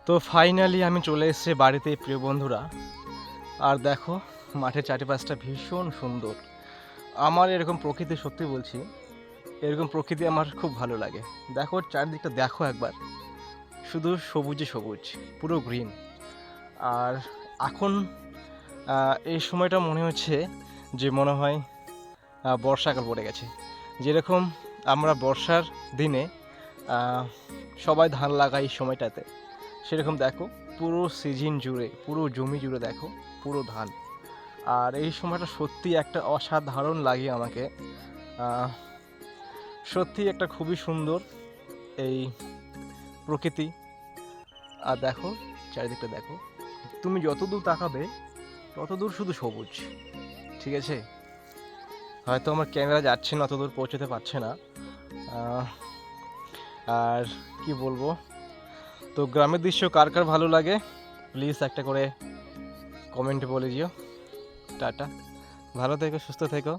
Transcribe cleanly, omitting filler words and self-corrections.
তো ফাইনালি আমি চলে এসেছি বাড়িতে প্রিয় বন্ধুরা। আর দেখো, মাঠের চারিপাশটা ভীষণ সুন্দর। আমার এরকম প্রকৃতি, সত্যি বলছি, এরকম প্রকৃতি আমার খুব ভালো লাগে। দেখো চারিদিকটা, দেখো একবার, শুধু সবুজে সবুজ, পুরো গ্রিন। আর এখন এই সময়টা মনে হচ্ছে যে মনে হয় বর্ষাকাল পড়ে গেছে। যেরকম আমরা বর্ষার দিনে আহ, সবাই ধান লাগাই এই সময়টাতে, সেরকম দেখো পুরো সিজন জুড়ে, পুরো জমি জুড়ে দেখো পুরো ধান। আর এই সময়টা সত্যি একটা অসাধারণ লাগে আমাকে। আহ, সত্যি একটা খুবই সুন্দর এই প্রকৃতি। আর দেখো চারিদিকটা দেখো, তুমি যতদূর তাকাবে ততদূর শুধু সবুজ। ঠিক আছে, হয়তো আমার ক্যামেরা যাচ্ছে না, অতদূর পৌঁছতে পারছে না। আহ, আর কি বলবো, তো গ্রামের দৃশ্য কার কার ভালো লাগে প্লিজ একটা করে কমেন্টে বলে দিও। টাটা, ভালো থেকো, সুস্থ থেকো।